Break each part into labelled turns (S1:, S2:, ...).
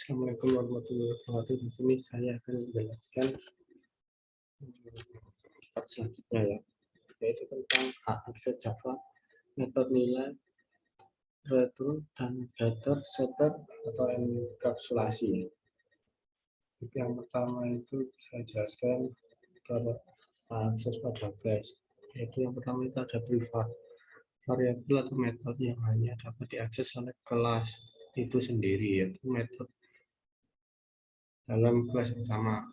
S1: Assalamualaikum warahmatullahi wabarakatuh. Di sini saya akan menjelaskan part selanjutnya ya, yaitu tentang hak akses Java, metode nilai, return, dan getter, setter atau enkapsulasi. Jadi yang pertama itu saya jelaskan kalau akses pada class, yaitu yang pertama itu ada privat, variabel atau metode yang hanya dapat diakses oleh kelas itu sendiri, yaitu metode dalam kelas yang sama.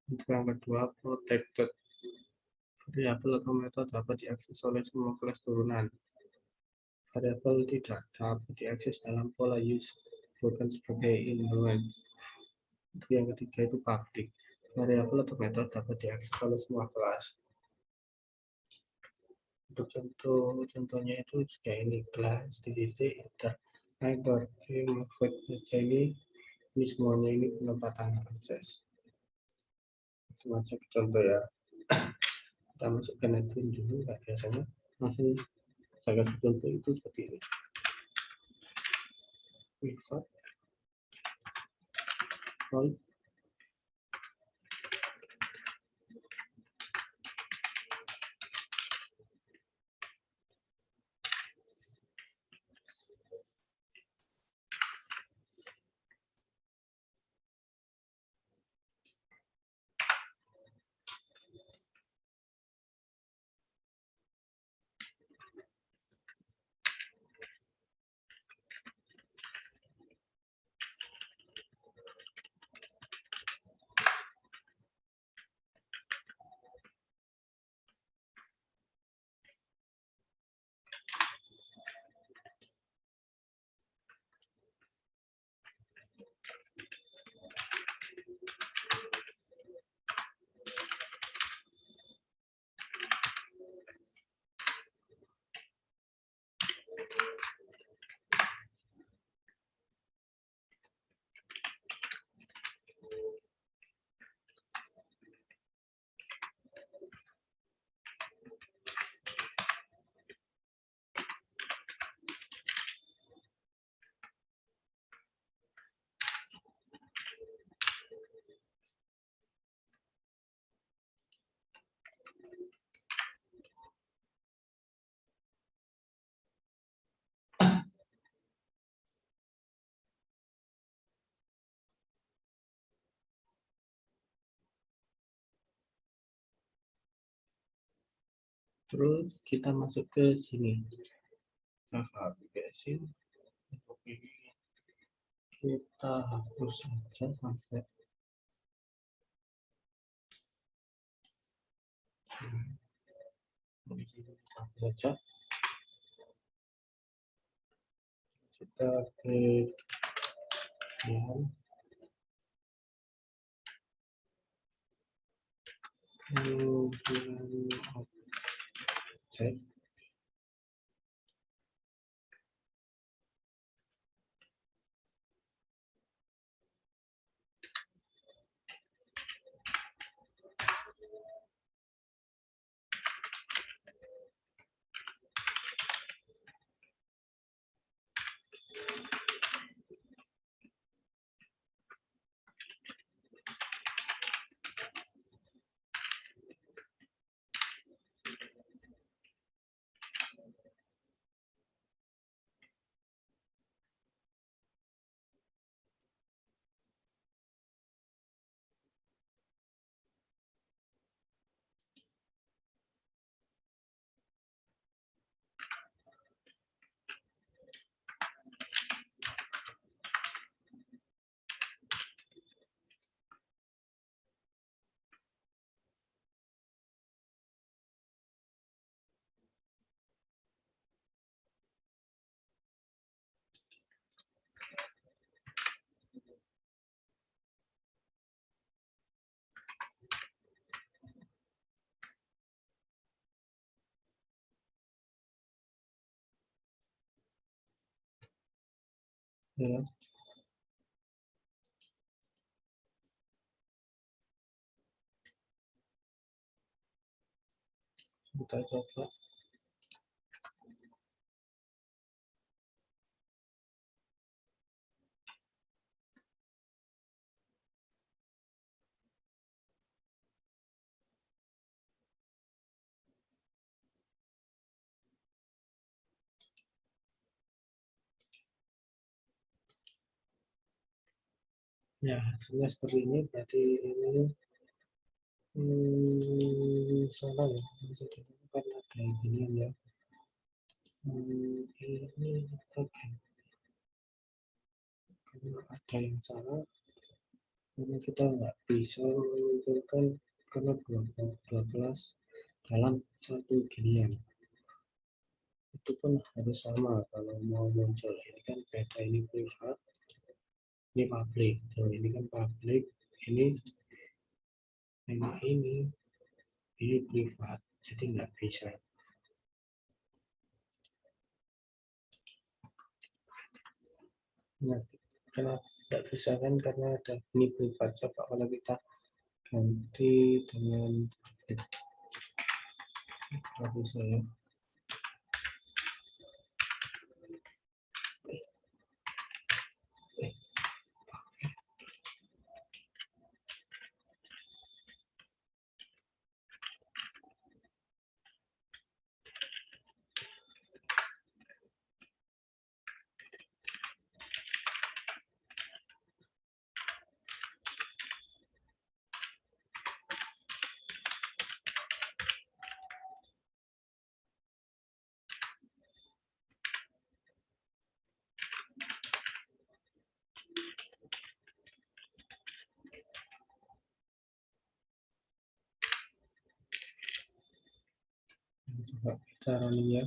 S1: Untuk yang kedua, protected, variabel atau metode dapat diakses oleh semua kelas turunan. Variabel tidak dapat diakses dalam pola use, bukan sebagai influence. Untuk yang ketiga itu public, variabel atau metode dapat diakses oleh semua kelas. Untuk contohnya itu kayak ini, kelas DDT, iter, ini semuanya ini penempatan akses. Semacam contoh ya. Kita masukkan itu dulu, nggak biasanya langsung saya kasih contoh itu seperti ini. Privat, void, terus kita masuk ke sini, Java application. Untuk ini kita hapus saja sampai di sini, kita hapus saja. Kita ke objek. Ya. Kita coba Ya, hasilnya seperti ini. Berarti ini salah ya. Jadi kan ada yang gini ya. Ini oke. Kalau ada yang salah, karena kita nggak bisa mengumpulkan karena 12 dalam satu ginian. Itu pun harus sama kalau mau muncul. Ini kan beda, ini privat, ini publik. Tuh, ini kan publik, ini ini privat. Jadi nggak bisa. Nah, kenapa tidak bisa kan? Karena ada ini privat. Coba kalau kita ganti dengan kalau bisa ya. Coba kita running ya.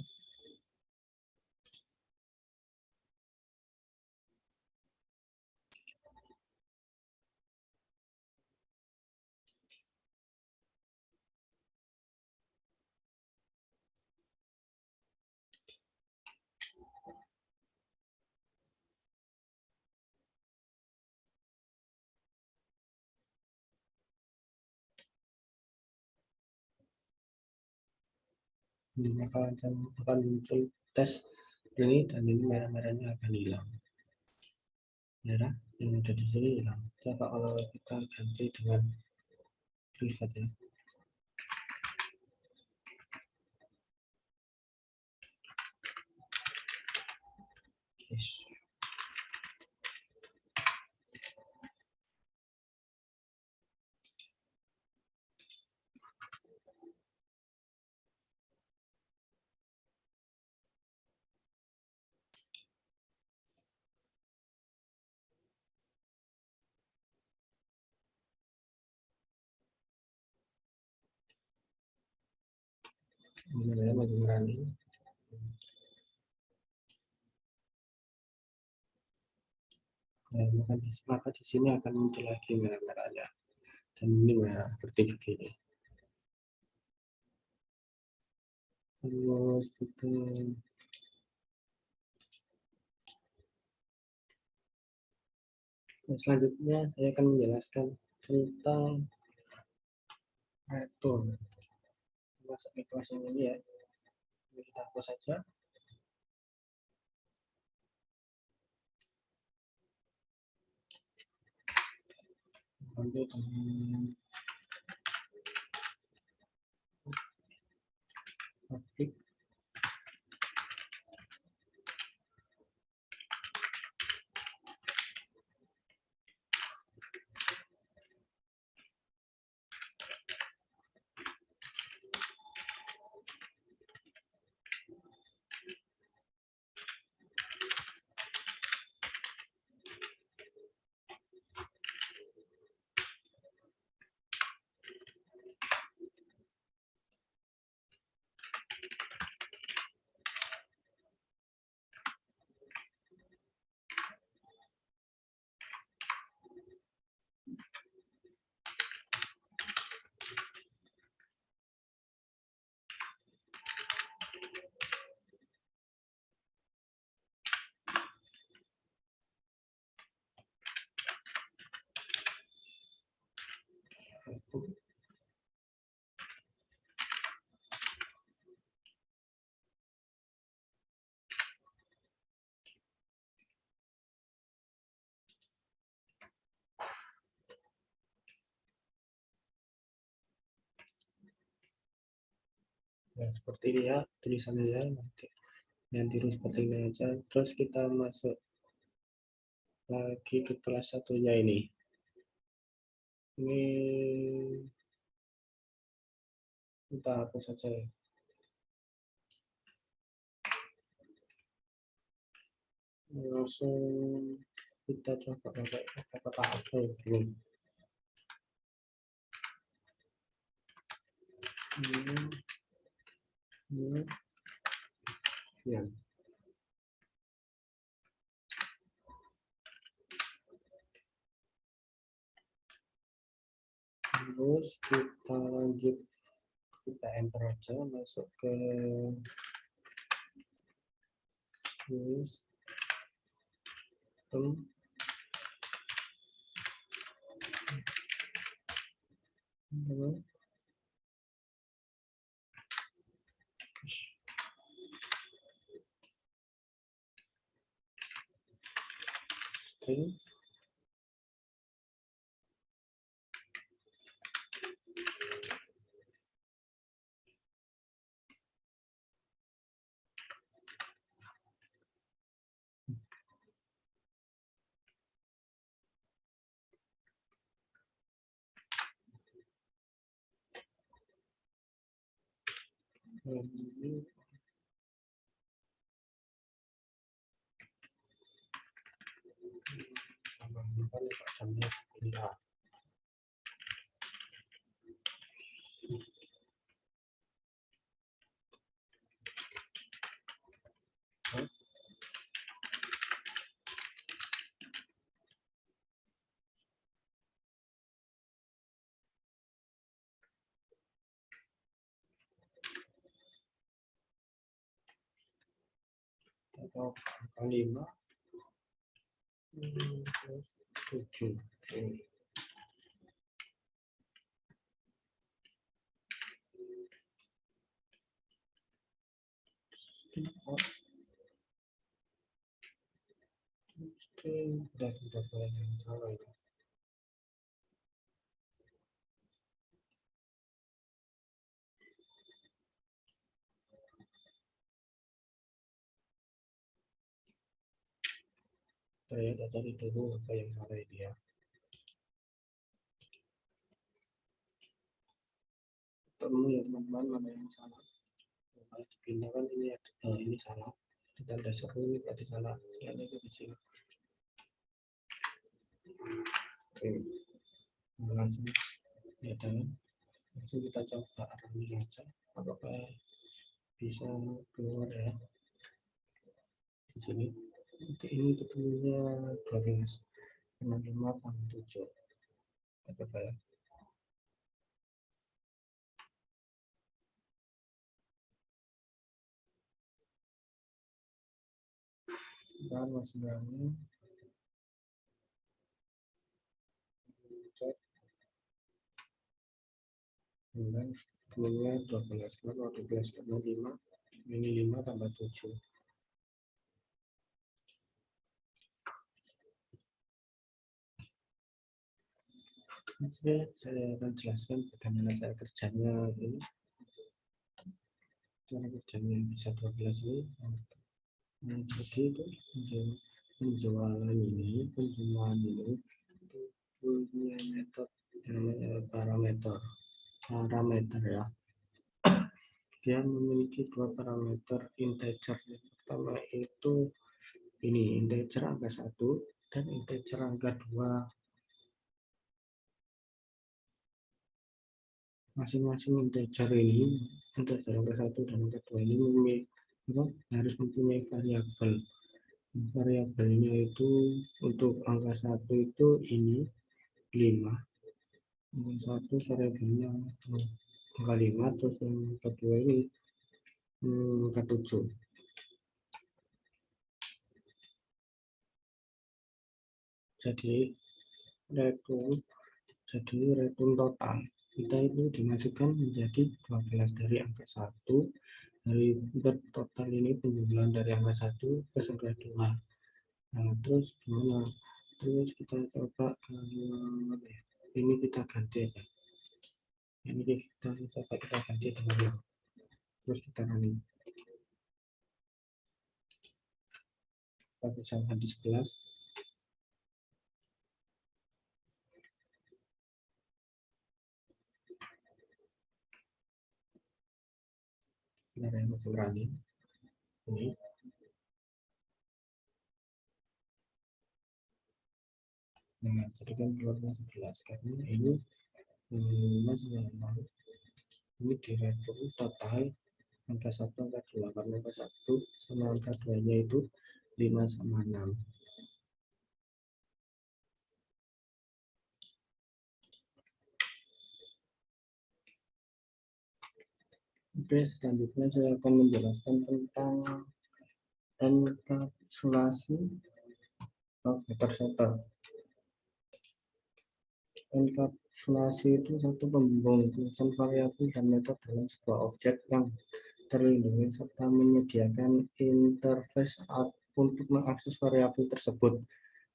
S1: Ini akan muncul tes ini, dan ini merah-merahnya akan hilang. Merah yang ada di sini hilang. Coba kalau kita ganti dengan privat ya. Yes. Ini masih running. Nah, maka di sini akan muncul lagi merah-merahnya, dan ini merah seperti begini. Terus kita selanjutnya saya akan menjelaskan tentang return. Masuk ke kelas yang ini ya. Ini kita hapus saja. Lanjut dengan publik. Ya, seperti ini ya tulisannya ya, nanti yang tiru seperti ini aja. Terus kita masuk lagi ke kelas satunya ini. Ini kita hapus saja ya. Langsung kita coba pakai kata-kata apa ya, belum. Ya. Terus kita lanjut, kita enter aja, masuk ke sistem. String. Ini sama bukan ini A. Atau angka 5 terus 7. String dan yang salah itu. Saya cari dulu apa yang salah itu ya. Ketemu ya teman-teman, mana yang salah. Kalau dipindahkan ini salah. Dan dasar ini berarti salah. Yang itu di sini. Oke. Langsung ya dan langsung kita coba running aja. Apakah bisa keluar ya di sini. Ini ketemunya 12 5 tambah 7. Kita coba ya. Dan masih berani cek kemudian ketemunya 12 karena 12 karena 5 ini 5 tambah 7. Saya akan jelaskan bagaimana cara kerjanya ini. Cara kerjanya bisa 12 ini. Jadi itu penjualan ini punya metode namanya parameter ya. Dia memiliki dua parameter integer. Yang pertama itu ini integer angka 1 dan integer angka 2. Masing-masing integer ini, integer angka 1 dan angka 2 ini harus mempunyai variabel. Variabelnya itu untuk angka 1 itu ini 5. Angka 1 variabelnya angka 5, terus yang kedua ini angka 7. Jadi return total kita itu dimasukkan menjadi 12 dari angka 1 dari total ini penjumlahan dari angka 1 ke angka 2. Nah, terus gimana? Terus kita coba ini kita ganti aja. Ini kita coba kita ganti dengan terus kita running. Kita bisa ganti 11. area macam running ini. Nah, jadi kan keluarnya 11 karena ini masih ini direktur total angka 1, angka 2, karena angka 1 sama angka 2 nya itu 5 sama 6. Oke, selanjutnya saya akan menjelaskan tentang enkapsulasi vektor setter. Enkapsulasi itu satu pembungkusan variabel dan metode dalam sebuah objek yang terlindungi serta menyediakan interface untuk mengakses variabel tersebut.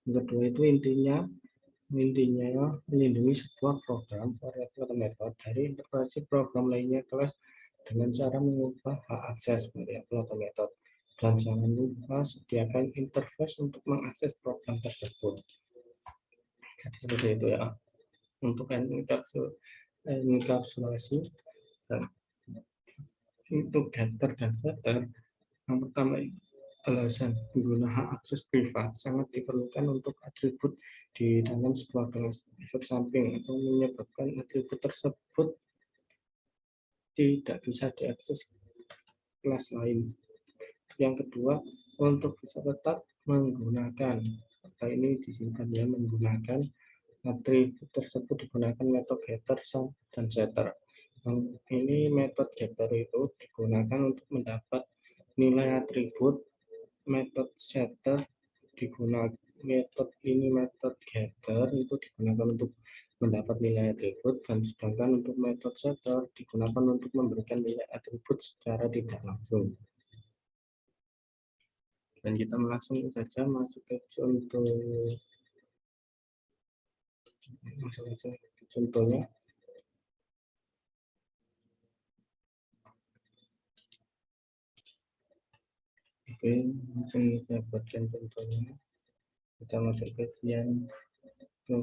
S1: Yang kedua itu intinya melindungi sebuah program, variabel atau metode dari interpretasi program lainnya kelas dengan cara mengubah hak akses variabel atau metode. Dan jangan lupa sediakan interface untuk mengakses program tersebut. Jadi seperti itu ya. Untuk enkapsulasi dan untuk getter dan setter, yang pertama alasan pengguna hak akses privat sangat diperlukan untuk atribut di dalam sebuah kelas. Efek samping atau menyebabkan atribut tersebut tidak bisa diakses kelas lain. Yang kedua, untuk bisa tetap menggunakan, atau ini disimpan ya, menggunakan atribut tersebut digunakan metode getter dan setter. Ini metode getter itu digunakan untuk mendapat nilai atribut, metode setter digunakan metode getter itu digunakan untuk mendapat nilai atribut, dan sedangkan untuk metode setter digunakan untuk memberikan nilai atribut secara tidak langsung. Dan kita langsung saja masuk ke contohnya. Oke, langsung saya buatkan contohnya. Kita masuk ke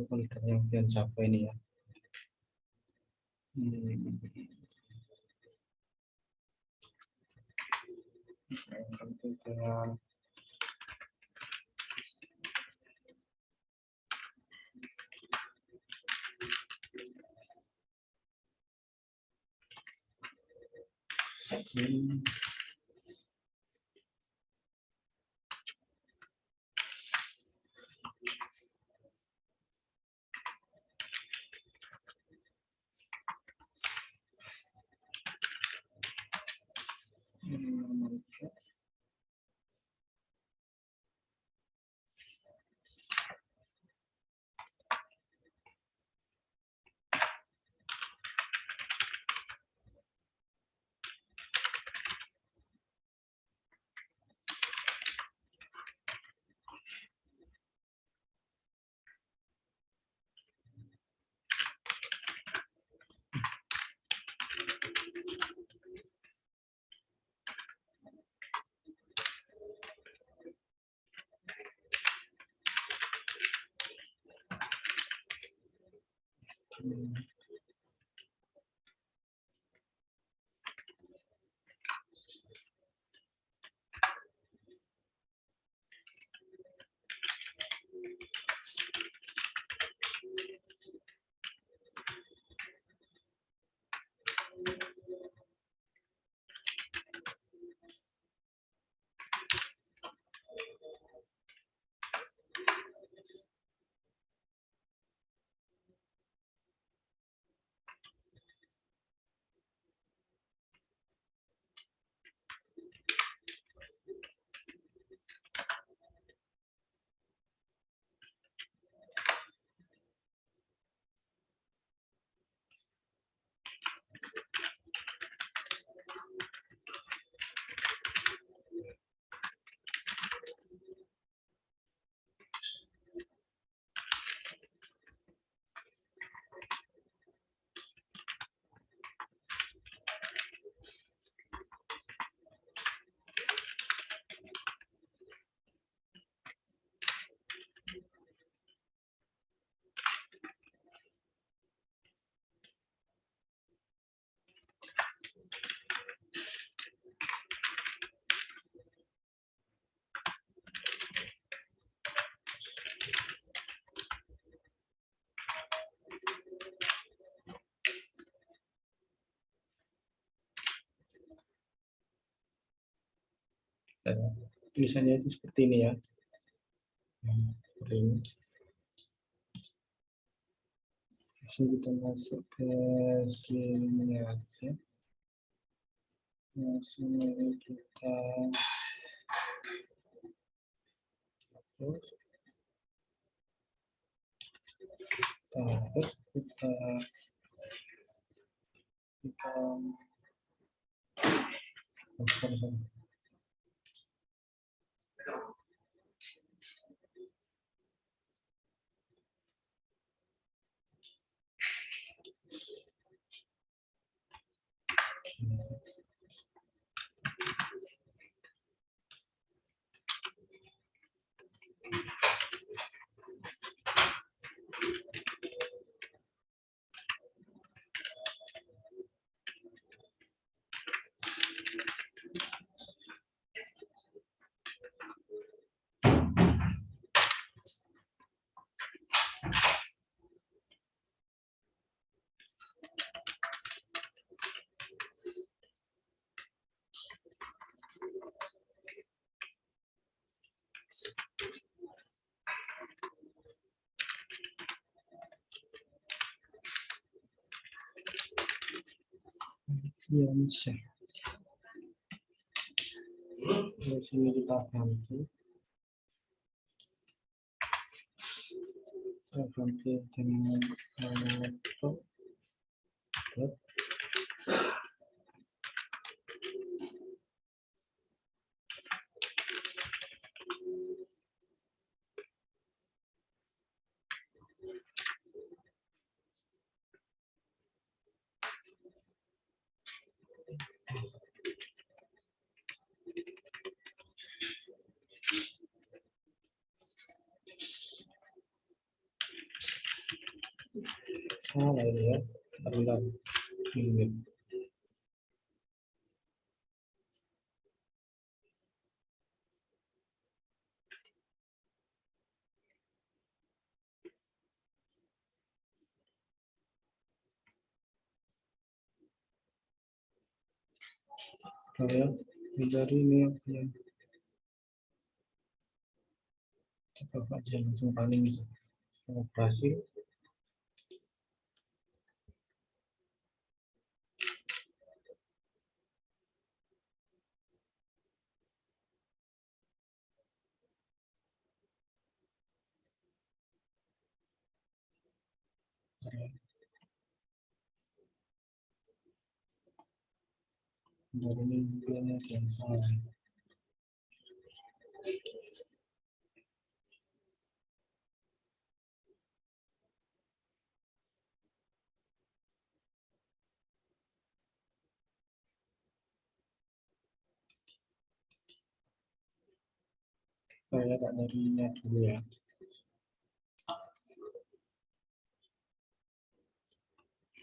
S1: folder yang Java ini ya. tulisannya itu seperti ini ya. Seperti ini. Langsung kita masuk ke sini aja. Langsung ini kita kita Terus ini kita ganti. Kita ganti dengan laptop. Salah ini ya, bentar. Ini. Saya dari ini ya. Kita aja langsung paling operasi. Dari ini banyak yang salah. Saya tak darinya dulu ya.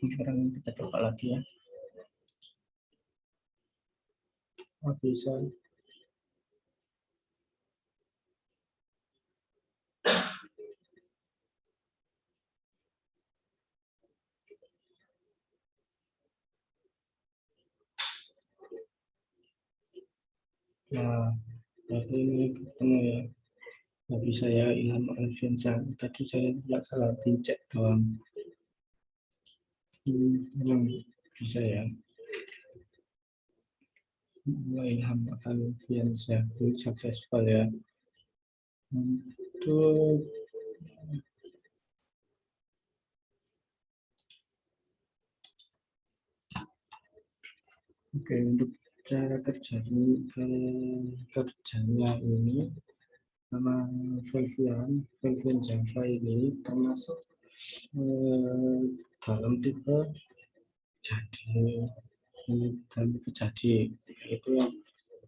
S1: Sekarang kita coba lagi ya. Oh, bisa. Nah, jadi ini ketemu ya. Nggak bisa ya, Ilham Alfiansyah. Tadi saya tidak salah pencet doang. Memang bisa ya. Ilham Alfiansyah itu successful ya. Untuk Oke, untuk cara kerjanya ini nama Valvian Java ini termasuk dalam tipe jadi itu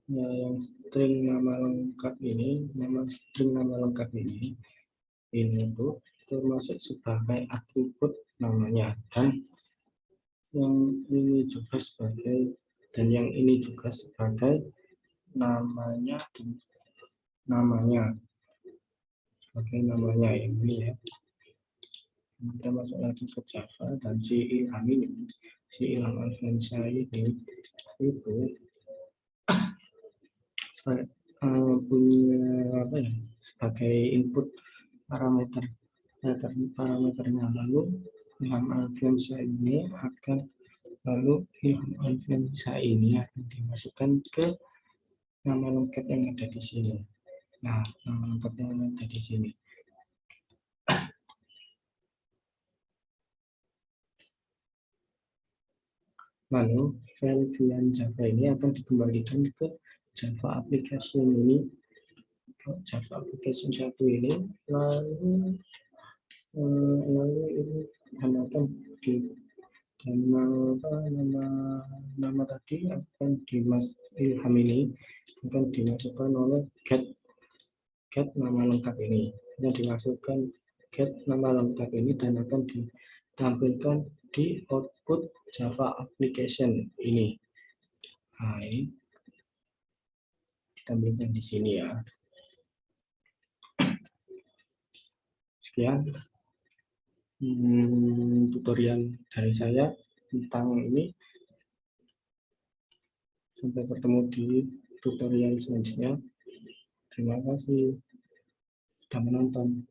S1: yang string nama lengkap ini tuh termasuk sebagai atribut namanya, dan yang ini juga sebagai namanya ini ya. Kita masuk lagi ke Java, dan si Ilham Alfiansyah ini itu punya apa ya, sebagai input parameternya, lalu ilham alfiansyah ini akan dimasukkan ke nama lengkap yang ada di sini. Nah, nama lengkap yang ada di sini. Lalu file VN Java ini akan dikembalikan ke Java application ini, Java application 1 ini, lalu ini akan di nama tadi akan ilham ini akan dimasukkan oleh get nama lengkap ini, yang dimasukkan get nama lengkap ini dan akan ditampilkan di output Java application ini. Nah, ini ditampilkan di sini ya. Sekian tutorial dari saya tentang ini. Sampai bertemu di tutorial selanjutnya. Terima kasih sudah menonton.